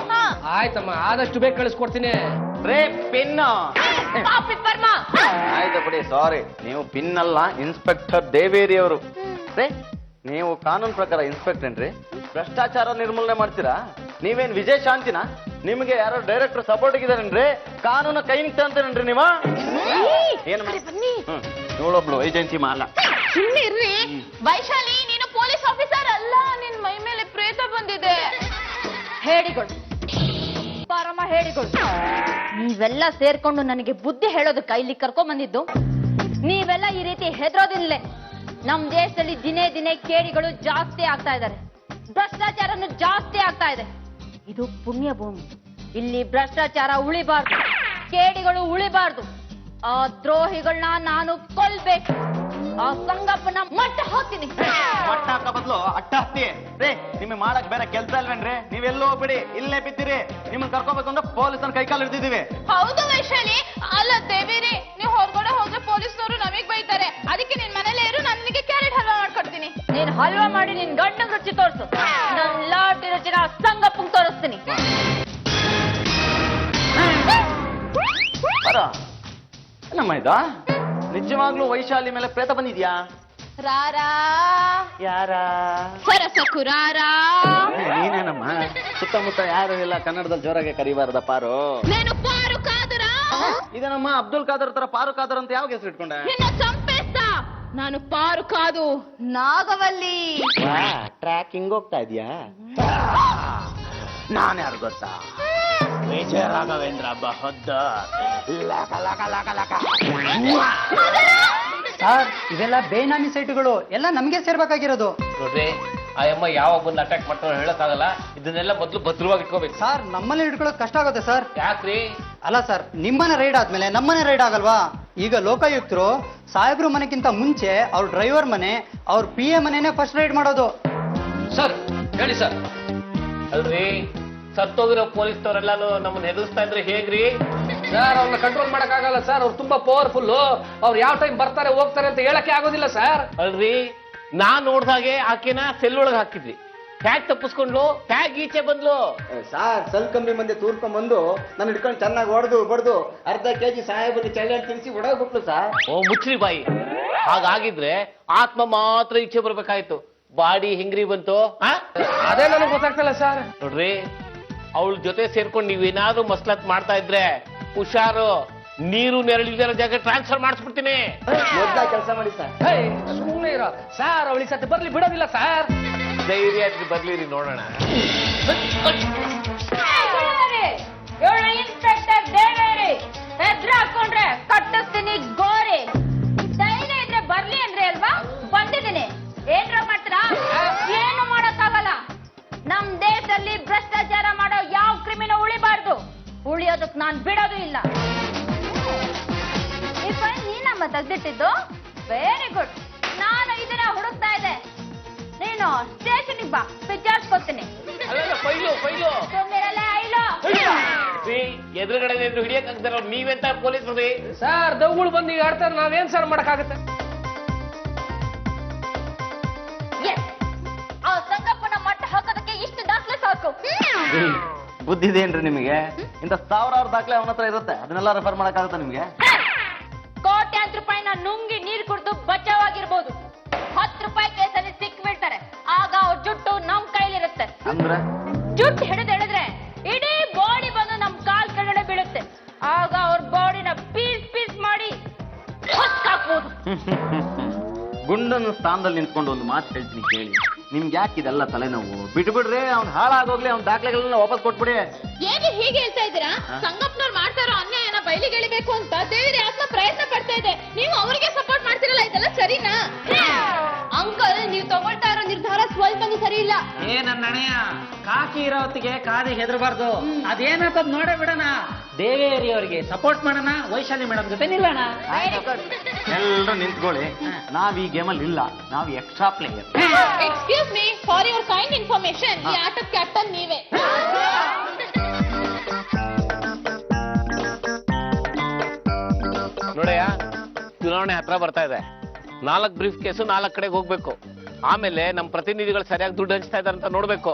ಆಯ್ತಮ್ಮ, ಆದಷ್ಟು ಬೇಗ ಕಳಿಸ್ಕೊಡ್ತೀನಿ. ರೇ ಪಿನ್. ವರ್ಮಾ, ಆಯ್ತು ಬಿಡಿ, ಸಾರಿ. ನೀವು ಪಿನ್ ಅಲ್ಲ, ಇನ್ಸ್ಪೆಕ್ಟರ್ ದೇವೇರಿ ಅವರು. ರೇ ನೀವು ಕಾನೂನು ಪ್ರಕಾರ ಇನ್ಸ್ಪೆಕ್ಟರ್ ಏನ್ರಿ? ಭ್ರಷ್ಟಾಚಾರ ನಿರ್ಮೂಲನೆ ಮಾಡ್ತೀರಾ? ನೀವೇನ್ ವಿಜಯ್ ಶಾಂತಿನ? ನಿಮ್ಗೆ ಯಾರೋ ಡೈರೆಕ್ಟರ್ ಸಪೋರ್ಟ್ ಇದಾರೇನ್ರಿ? ಕಾನೂನು ಕೈ ಅಂತಾರೇನ್ರಿ ನೀವ? ಏನ್ ಇವಳೊಬ್ಳು ಏಜೆನ್ಸಿ ಮಾಲ. ಸುಮ್ಮನಿರ್ರಿ. ವೈಶಾಲಿ, ನೀನು ಪೊಲೀಸ್ ಆಫೀಸರ್ ಅಲ್ಲ, ನಿನ್ ಮೈ ಮೇಲೆ ಪ್ರೇತ ಬಂದಿದೆ. ಹೇಳಿಗಳು, ಪರಮ ಹೇಳಿಗಳು. ನೀವೆಲ್ಲ ಸೇರ್ಕೊಂಡು ನನಗೆ ಬುದ್ಧಿ ಹೇಳೋದಕ್ಕೆ ಇಲ್ಲಿ ಕರ್ಕೊಂಡ್ ಬಂದಿದ್ದು. ನೀವೆಲ್ಲ ಈ ರೀತಿ ಹೆದರೋದಿಲ್ಲೇ. ನಮ್ ದೇಶದಲ್ಲಿ ದಿನೇ ದಿನೇ ಕೇಡಿಗಳು ಜಾಸ್ತಿ ಆಗ್ತಾ ಇದ್ದಾರೆ, ಭ್ರಷ್ಟಾಚಾರನು ಜಾಸ್ತಿ ಆಗ್ತಾ ಇದೆ. ಇದು ಪುಣ್ಯ ಭೂಮಿ. ಇಲ್ಲಿ ಭ್ರಷ್ಟಾಚಾರ ಉಳಿಬಾರ್ದು, ಕೇಡಿಗಳು ಉಳಿಬಾರ್ದು. ಆ ದ್ರೋಹಿಗಳನ್ನ ನಾನು ಕೊಲ್ಬೇಕು. ಆ ಸಂಗಪ್ಪನ ಮಟ್ಟ ಹೋಗ್ತೀನಿ. ಮಟ್ಟ ಹಾಕ ಬದ್ಲು ಅಟ್ಟ ಹತ್ತಿ. ರೇ ನಿಮಗೆ ಮಾಡಕ್ ಬೇರೆ ಕೆಲ್ಸ ಇಲ್ವೇನ್ರಿ? ನೀವೆಲ್ಲೋ ಬಿಡಿ, ಇಲ್ಲೇ ಬಿದ್ದಿರಿ. ನಿಮ್ಮನ್ನ ಕರ್ಕೋಬೇಕು ಅಂದ್ರೆ ಪೊಲೀಸರ ಕೈಕಾಲು ಹಿಡ್ದಿದೀವಿ. ಹೌದು ವೈಶಾಲಿ. ಅಲ್ಲ ದೇವೇರಿ, ನೀವು ಹೊರಗಡೆ ಹೋದ್ರೆ ಪೊಲೀಸ್ನವರು ನಮಗ್ ಬೈತಾರೆ. ಅದಕ್ಕೆ ನಿನ್ ಮನೇಲೇ ಇರು, ನಾನು ನಿನಗೆ ಕ್ಯಾರೆಟ್ ಹಲ್ವಾ ಮಾಡ್ಕೊಡ್ತೀನಿ. ನೀನ್ ಹಲ್ವಾ ಮಾಡಿ ನಿನ್ ಗಂಡನ ರುಚಿ ತೋರ್ಸು. ನನ್ ಲಾಟಿ ರುಚಿನ ಸಂಗಪ್ಪಂಗ್ ತೋರಿಸ್ತೀನಿ. ಬರ ನಮ್ಮ ಇದ ನಿಜವಾಗ್ಲೂ ವೈಶಾಲಿ ಮೇಲೆ ಪ್ರೇತ ಬಂದಿದ್ಯಾ? ರಾರಾ ಯಾರ? ಸರಸ ಕುರಾರಾ. ನೀನೇನಮ್ಮ? ಸುತ್ತಮುತ್ತ ಯಾರು ಇಲ್ಲ, ಕನ್ನಡದಲ್ಲಿ ಜೋರಾಗೆ ಕರಿಬಾರ್ದ ಪಾರು. నేను ಪಾರು ಕಾದರ. ಇದೇನಮ್ಮ ಅಬ್ದುಲ್ ಖಾದರ್ ತರ ಪಾರು ಖಾದರ್ ಅಂತ ಯಾವ ಹೆಸರು ಇಟ್ಕೊಂಡೆ? ನಿನ್ನ ಚಂಪೇಸ್ತ. ನಾನು ಪಾರು ಕಾದು ನಾಗವಲ್ಲಿ. ಟ್ರ್ಯಾಕಿಂಗ್ ಹೋಗ್ತಾ ಇದೀಯಾ? ನಾನು ಯಾರು ಗೊತ್ತಾ? ವಿಜಯ ರಾಘವೇಂದ್ರ ಬಹದ್ದೂರ್. ಸರ್ ಇವೆಲ್ಲ ಬೇನಾಮಿ ಸೈಟುಗಳು, ಎಲ್ಲ ನಮ್ಗೆ ಸೇರ್ಬೇಕಾಗಿರೋದು. ನೋಡ್ರಿ, ಆ ಅಮ್ಮ ಯಾವಾಗ ಬಂದು ಅಟ್ಯಾಕ್ ಮಾಡ್ತಾರೋ ಹೇಳಕ್ಕಾಗಲ್ಲ. ಇದನ್ನೆಲ್ಲ ಮೊದ್ಲು ಭದ್ರವಾಗಿ ಇಟ್ಕೋಬೇಕು. ಸರ್ ನಮ್ಮಲ್ಲಿ ಹಿಡ್ಕೊಳ್ಳೋದು ಕಷ್ಟ ಆಗುತ್ತೆ ಸರ್. ಯಾಕ್ರಿ? ಅಲ್ಲ ಸರ್, ನಿಮ್ಮನೆ ರೈಡ್ ಆದ್ಮೇಲೆ ನಮ್ಮನೆ ರೈಡ್ ಆಗಲ್ವಾ? ಈಗ ಲೋಕಾಯುಕ್ತರು ಸಾಹೇಬ್ರು ಮನೆಗಿಂತ ಮುಂಚೆ ಅವ್ರ ಡ್ರೈವರ್ ಮನೆ, ಅವ್ರ PA ಮನೆನೇ ಫಸ್ಟ್ ರೈಡ್ ಮಾಡೋದು. ಸರ್ ಹೇಳಿ ಸರ್. ಅಲ್ರಿ, ಸತ್ತೋಗಿರೋ ಪೊಲೀಸ್ನವರೆಲ್ಲಾನು ನಮ್ಮನ್ನ ಹೆದರ್ಸ್ತಾ ಇದ್ರೆ ಹೇಗ್ರಿ? ಸರ್ ಅವ್ರನ್ನ ಕಂಟ್ರೋಲ್ ಮಾಡಕ್ಕಾಗಲ್ಲ ಸರ್, ಅವ್ರು ತುಂಬಾ ಪವರ್ಫುಲ್. ಅವ್ರು ಯಾವ ಟೈಮ್ ಬರ್ತಾರೆ ಹೋಗ್ತಾರೆ ಅಂತ ಹೇಳಕ್ಕೆ ಆಗೋದಿಲ್ಲ ಸರ್. ಅಲ್ರಿ, ನಾನ್ ನೋಡ್ದಾಗೆ ಆಕೆನ ಸೆಲ್ ಒಳಗೆ ಹಾಕಿದ್ವಿ. ಟ್ಯಾಗ್ ತಪ್ಪಿಸ್ಕೊಂಡ್ಲು, ಟ್ಯಾಗ್ ಈಚೆ ಬಂದ್ಲು. ಸಾರ್ ಸಲ್ ಕಂಬಿ ಮಂದಿ ತೂರ್ಕೊಂಡ್ ಬಂದು ನಾನು ಹಿಡ್ಕೊಂಡು ಚೆನ್ನಾಗಿ ಹೊಡೆದು ಅರ್ಧ ಕೆಜಿ ಸಾಹೇಬರಿಗೆ ಚಳ್ಳಾಡಿ ತಿನ್ಸಿ ಹೊಡೋಗ್ಬಿಟ್ಲು ಸರ್. ಓ ಮುಚ್ಚ್ರಿ ಬಾಯಿ. ಹಾಗಾಗಿದ್ರೆ ಆತ್ಮ ಮಾತ್ರ ಈಚೆ ಬರ್ಬೇಕಾಯ್ತು, ಬಾಡಿ ಹೆಂಗ್ರಿ ಬಂತು? ಅದೇ ನನಗೆ ಗೊತ್ತಾಗ್ತಲ್ಲ ಸರ್. ನೋಡ್ರಿ, ಅವಳ ಜೊತೆ ಸೇರ್ಕೊಂಡು ನೀವೇನಾದ್ರೂ ಮಸ್ಲತ್ ಮಾಡ್ತಾ ಇದ್ರೆ ಹುಷಾರು, ನೀರು ನೆರಳಿಲ್ದಿರೋ ಜಾಗ ಟ್ರಾನ್ಸ್ಫರ್ ಮಾಡಿಸ್ಬಿಡ್ತೀನಿ. ಮೊದ್ಲ ಕೆಲಸ ಮಾಡಿ ಸರ್. ಸುಮ್ಮನೆ ಇರೋ ಸರ್, ಅವಳಿ ಸತಿ ಬರ್ಲಿ ಬಿಡೋದಿಲ್ಲ ಸರ್. ಧೈರ್ಯ ಬರ್ಲಿರಿ ನೋಡೋಣ. ಇನ್ಸ್ಪೆಕ್ಟರ್ ದೇವೇರಿ ಹೆದ್ರ ಹಾಕೊಂಡ್ರೆ ಕಟ್ಟಿಸ್ತೀನಿ ಗೋರಿ. ಧೈರ್ಯ ಇದ್ರೆ ಬರ್ಲಿ ಅಂದ್ರೆ ಅಲ್ವಾ ಬಂದಿದ್ದೀನಿ. ಏನ್ರ ಮಾಡ್ತೀರಾ? ಏನು ಮಾಡಕ್ಕಾಗಲ್ಲ. ನಮ್ ದೇಶದಲ್ಲಿ ಭ್ರಷ್ಟಾಚಾರ ಮಾಡೋ ಯಾವ ಕ್ರಿಮಿನ ಉಳಿಬಾರ್ದು. ಉಳಿಯೋದಕ್ ನಾನ್ ಬಿಡೋದು ಇಲ್ಲ. ಈ ಫೈಲ್ ನೀನಮ್ಮ ತೆಗ್ದಿಟ್ಟಿದ್ದು? Very good. ನಾನು ಇದನ್ನ ಹುಡುಕ್ತಾ ಇದ್ದೆ. ನೀನು ಸ್ಟೇಷನ್ಗೆ ಬಾ, ವಿಚಾರಿಸ್ಕೊತೀನಿ. ಎದುರುಗಡೆ ಹಿಡಿಯಕ್ ಆಗ್ತಾರ ನೀವೆಂತ ಪೊಲೀಸ್ ಬರ್ರಿ ಸರ್. ದವ್ಗಳು ಬಂದು ಈಗ ಆಡ್ತಾರೆ, ನಾವೇನ್ ಸರ್ ಮಾಡಕ್ಕಾಗತ್ತೆ? ಆ ಸಂಗಪ್ಪನ ಮಟ್ಟ ಹಾಕೋದಕ್ಕೆ ಇಷ್ಟು ದಾಖಲೆ ಸಾಕು. ಬುದ್ಧಿದೇನ್ರಿ ನಿಮಗೆ? ಇಂಥ ಸಾವಿರಾರು ದಾಖಲೆ ಅವನ ಹತ್ರ ಇರುತ್ತೆ, ಅದನ್ನೆಲ್ಲ ರೆಫರ್ ಮಾಡಕ್ಕಾಗತ್ತ ನಿಮ್ಗೆ? ಕೋಟ್ಯಾಂತರ ರೂಪಾಯಿನ ನುಂಗಿ ನೀರು ಕುಡಿದು ಬಚಾವಾಗಿರ್ಬೋದು. 10 ರೂಪಾಯಿ ಕೇಸಲ್ಲಿ ಸಿಕ್ ಬೀಳ್ತಾರೆ. ಆಗ ಅವ್ರ ಜುಟ್ಟು ನಮ್ ಕೈಲಿರುತ್ತೆ. ಅಂದ್ರೆ ಜುಟ್ಟು ಹಿಡಿದ್ರೆ ಇಡೀ ಬಾಡಿ ಬಂದು ನಮ್ ಕಾಲ್ ಕೆಳಗಡೆ ಬೀಳುತ್ತೆ. ಆಗ ಅವ್ರ ಬಾಡಿನ ಪೀಸ್ ಮಾಡಿ ಹಾಕ್ಬೋದು. ಗುಂಡನ ಸ್ಥಾನದಲ್ಲಿ ನಿಂತ್ಕೊಂಡು ಒಂದು ಮಾತು ಹೇಳ್ತೀನಿ ಕೇಳಿ. ನಿಮ್ಗೆ ಯಾಕೆ ಇದೆಲ್ಲ ತಲೆನೋವು? ಬಿಟ್ಬಿಡ್ರಿ, ಅವ್ನು ಹಾಳಾಗೋಗ್ಲಿ, ಅವ್ನ ದಾಖಲೆಗಳನ್ನ ವಾಪಸ್ ಕೊಟ್ಬಿಡಿ. ಏನು ಹೀಗೆ ಹೇಳ್ತಾ ಇದ್ದೀರಾ? ಸಂಗಪ್ಪನವ್ರು ಮಾಡ್ತಾ ಇರೋ ಅನ್ಯಾಯನ ಬಯಲಿಗೆಳಿಬೇಕು ಅಂತ ದೇವಿರಿ ಆತ್ಮ ಪ್ರಯತ್ನ ಪಡ್ತಾ ಇದೆ. ನೀವು ಅವರಿಗೆ ಸಪೋರ್ಟ್ ಮಾಡ್ತಿರಲ್ಲ, ಇದೆಲ್ಲ ಸರಿನಾ? ಅಂಕಲ್, ನೀವು ತಗೊಳ್ತಾ ಇರೋ ನಿರ್ಧಾರ ಸ್ವಲ್ಪನೂ ಸರಿ ಇಲ್ಲ. ಏ ನನ್ನ ಅಣೆಯ, ಕಾಕಿ ಇರೋ ಹೊತ್ತಿಗೆ ಕಾದಿಗೆ ಹೆದರಬಾರ್ದು. ಅದೇನಂತದ್ ನೋಡೇ ಬಿಡೋಣ. ದೇವೇರಿ ಅವರಿಗೆ ಸಪೋರ್ಟ್ ಮಾಡೋಣ, ವೈಶಾಲಿ ಮೇಡಮ್ ಜೊತೆ ನಿಲ್ಲೋಣ. ಎಲ್ಲರೂ ನಿಂತ್ಕೊಳ್ಳಿ. ನಾವ್ ಈ ಗೇಮಲ್ಲಿ ಇಲ್ಲ, ನಾವು extra player. Excuse me, for your kind information, ಈ ಆಟದ ಕ್ಯಾಪ್ಟನ್ ನೀವೇ. ನೋಡಯ್ಯ, ಚುನಾವಣೆ ಹತ್ರ ಬರ್ತಾ ಇದೆ. 4 ಬ್ರೀಫ್ ಕೇಸು 4 ಕಡೆಗೆ ಹೋಗ್ಬೇಕು. ಆಮೇಲೆ ನಮ್ಮ ಪ್ರತಿನಿಧಿಗಳು ಸರಿಯಾಗಿ ದುಡ್ಡು ಹಂಚ್ತಾ ಇದಾರೆ ಅಂತ ನೋಡ್ಬೇಕು.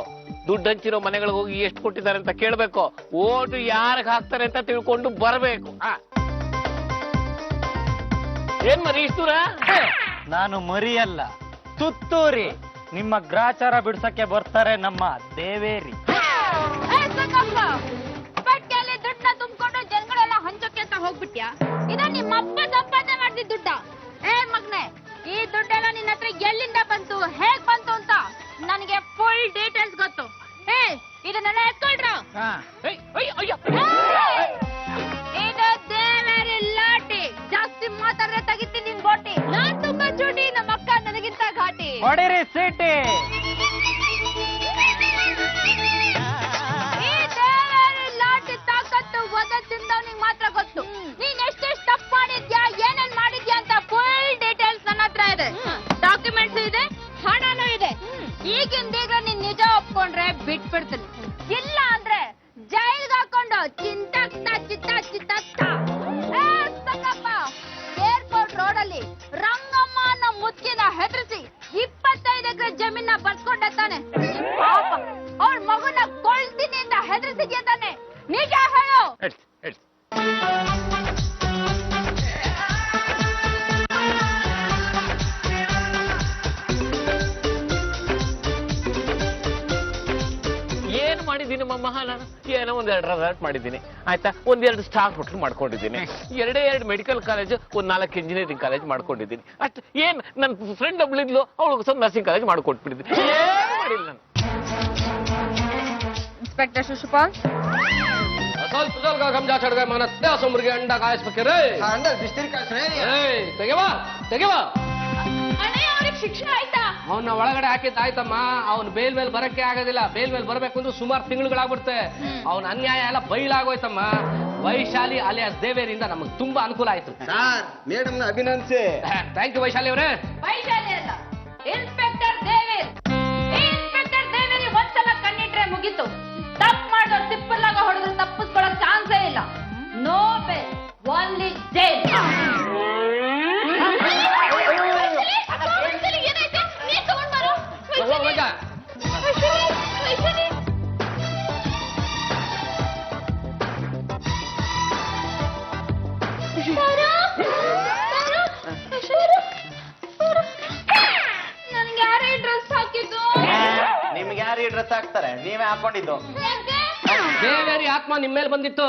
ದುಡ್ಡು ಹಂಚಿರೋ ಮನೆಗಳಿಗೆ ಹೋಗಿ ಎಷ್ಟು ಕೊಟ್ಟಿದ್ದಾರೆ ಅಂತ ಕೇಳ್ಬೇಕು. ಓಟು ಯಾರಿಗೆ ಹಾಕ್ತಾರೆ ಅಂತ ತಿಳ್ಕೊಂಡು ಬರಬೇಕು. ಏನ್ ಮರಿ ಇಷ್ಟು ದೂರ? ನಾನು ಮರಿಯಲ್ಲ, ತುತ್ತೂರಿ. ನಿಮ್ಮ ಗ್ರಾಚಾರ ಬಿಡ್ಸಕ್ಕೆ ಬರ್ತಾರೆ ನಮ್ಮ ದೇವೇರಿ. ಪಟ್ಟಿಯಲ್ಲಿ ದುಡ್ಡನ್ನ ತುಂಬಿಕೊಂಡು ಜನಗಳೆಲ್ಲ ಹಂಚೋಕೆ ಅಂತ ಹೋಗ್ಬಿಟ್ಯಾ? ಇದ ನಿಮ್ಮ ಅಪ್ಪ ಸಂಪಾದನೆ ಮಾಡಿದ ದುಡ್ಡ? ಏ ಮಗ್ನೆ, ಈ ದುಡ್ಡೆಲ್ಲ ನಿನ್ನ ಹತ್ರ ಎಲ್ಲಿಂದ ಬಂತು, ಹೇಗ್ ಬಂತು ಅಂತ ನನಗೆ ಫುಲ್ ಡೀಟೇಲ್ಸ್ ಗೊತ್ತು. ಏ ಇದನ್ನೆಲ್ಲ ಎತ್ಕೊಳ್ರ. ಇದು ದೇವೇರಿ ಲಾಟಿ. ಜಾಸ್ತಿ ಮಾತಾಡ್ರೆ ತೆಗಿತೀನಿ ನಿನ್ ಬೋಟಿ. ನಾನ್ ತುಂಬಾ ಚೂಟಿ, ನಮ್ಮ ಅಕ್ಕ ನನಗಿಂತ ಘಾಟಿ. ಹೊಡಿರಿ ಸೀಟಿ. ಈ ದೇವೇರಿ ಲಾಟಿ ತಾಕತ್ತು ಒದತ್ತಿಂದವನಿಗೆ ಮಾತ್ರ ಗೊತ್ತು. ನೀನ್ ಎಷ್ಟೆಷ್ಟು ತಪ್ಪು ಮಾಡಿದ್ಯಾ, ಏನೇನ್ ಮಾಡಿದ್ಯಾ ಅಂತ ಫುಲ್ ಡೀಟೇಲ್ಸ್ ನನ್ನ ಹತ್ರ ಇದೆ. ಡಾಕ್ಯುಮೆಂಟ್ಸ್ ಇದೆ, ಹಣನೂ ಇದೆ. ಈಗಿಂದೀಗ ನೀನ್ ನಿಜ ಒಪ್ಕೊಂಡ್ರೆ ಬಿಟ್ಬಿಡ್ತೀನಿ. ಇಲ್ಲ ಅಂದ್ರೆ ಜೈಲ್ಗೆ ಹಾಕೊಂಡು ಚಿಂತಾಕ್ತಾ ಸಂಗಪ್ಪ ಏರ್ಪೋರ್ಟ್ ರೋಡಲ್ಲಿ ರಂಗಮ್ಮ ಅನ್ನೋ ಮುಚ್ಚಿನ ಹೆದರಿಸಿ 25 ಎಕರೆ ಜಮೀನ ಬರ್ಸ್ಕೊಂಡ ತಾನೆ. ಪಾಪ ಅವ್ರ ಮಗುನ ಕೊಳ್ತೀನಿ ಅಂತ ಹೆದರಿಸಿದ್ಯಾ ತಾನೆ? ನಿಜ ಹೇಳು. ಏನ್ ಮಾಡಿದ್ದೀನಿ ಮಮ್ಮ? ನಾನು ಏನೋ 2 ರೆಸಾರ್ಟ್ ಮಾಡಿದ್ದೀನಿ, ಆಯ್ತಾ? 1-2 ಸ್ಟಾರ್ ಹೋಟೆಲ್ ಮಾಡ್ಕೊಂಡಿದ್ದೀನಿ, 2 ಮೆಡಿಕಲ್ ಕಾಲೇಜ್, 4 ಇಂಜಿನಿಯರಿಂಗ್ ಕಾಲೇಜ್ ಮಾಡ್ಕೊಂಡಿದ್ದೀನಿ. ಅಷ್ಟು ಏನ್ ನನ್ನ ಫ್ರೆಂಡ್ ಒಬ್ಳಿದ್ಲು, ಅವಳಿಗೆ ಸ್ವಲ್ಪ ನರ್ಸಿಂಗ್ ಕಾಲೇಜ್ ಮಾಡ್ಕೊಟ್ಬಿಟ್ಟಿದ್ದೀನಿ. ಏನು ಮಾಡಿಲ್ಲ ನಾನು. ಇನ್ಸ್ಪೆಕ್ಟರ್ ಶಿಶುಪಾಲ್, ಸ್ವಲ್ಪ ಗಮಜಾ ಚढ़ गए मानस दे असुमರಿಗೆ अंडा ಕಾಯಿಸ್ಬೇಕೆ ರೇ. ಅಂಡ ಬಿಸ್ತಿರಿ ಕಾಸ್ರೇ. ಏಯ್ ತೆಗೆವಾ. ಅಣ್ಣಯ್ಯ, ಅವ್ರಿಗೆ ಶಿಕ್ಷಣ ಆಯ್ತಾ? ಅವನ್ನ ಒಳಗಡೆ ಹಾಕಿದ್ ಆಯ್ತಮ್ಮ. ಅವ್ನು ಬೇಲ್ ಮೇಲೆ ಬರಕ್ಕೆ ಆಗೋದಿಲ್ಲ. ಬೇಲ್ ಮೇಲೆ ಬರಬೇಕು ಅಂದ್ರೆ ಸುಮಾರು ತಿಂಗಳುಗಳಾಗ್ಬಿಡುತ್ತೆ. ಅವ್ನ ಅನ್ಯಾಯ ಎಲ್ಲ ಬಯಲಾಗೋಯ್ತಮ್ಮ. ವೈಶಾಲಿ ಅಲಿಯಾಸ್ ದೇವೇರಿಂದ ನಮಗೆ ತುಂಬಾ ಅನುಕೂಲ ಆಯ್ತು. ಸಾರ್ ಮೇಡಮ್ನ ಅಭಿನಂದಿಸಿ. ಥ್ಯಾಂಕ್ ಯು ವೈಶಾಲಿ ಅವರೇ. ವೈಶಾಲಿ ಅಲ್ಲ, ಇನ್ಸ್ಪೆಕ್ಟರ್ ದೇವೇರಿ. ಇನ್ಸ್ಪೆಕ್ಟರ್ ದೇವೇರಿ ಒಂದ್ಸಲ ಕಣ್ಣಿಟ್ರೆ ಮುಗೀತು. ತಪ್ಪು ಮಾಡಿದವ್ರು ಹಾಕ್ತಾರೆ ನೀವೇ ಹಾಕೊಂಡಿದ್ದು ದೇವೇರಿ ಆತ್ಮ ನಿಮ್ಮ ಮೇಲೆ ಬಂದಿತ್ತು